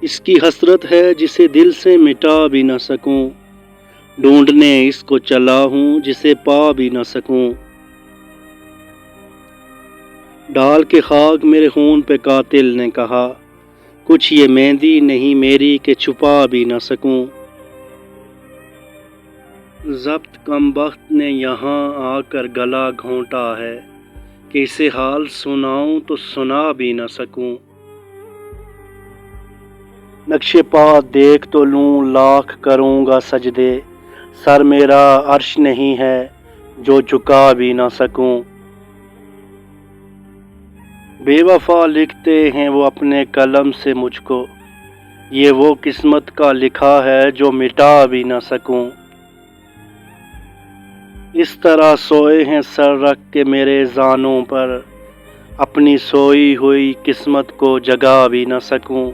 اس کی حسرت ہے جسے دل سے مٹا بھی نہ سکوں، ڈھونڈنے اس کو چلا ہوں جسے پا بھی نہ سکوں۔ ڈال کے خاک میرے خون پہ قاتل نے کہا، کچھ یہ مہندی نہیں میری کہ چھپا بھی نہ سکوں۔ ضبط کم بخت نے یہاں آ کر گلا گھونٹا ہے کہ اسے حال سناؤں تو سنا بھی نہ سکوں۔ نقش پا دیکھ تو لوں لاکھ کروں گا سجدے، سر میرا عرش نہیں ہے جو جھکا بھی نہ سکوں۔ بے وفا لکھتے ہیں وہ اپنے قلم سے مجھ کو، یہ وہ قسمت کا لکھا ہے جو مٹا بھی نہ سکوں۔ اس طرح سوئے ہیں سر رکھ کے میرے زانوں پر، اپنی سوئی ہوئی قسمت کو جگا بھی نہ سکوں۔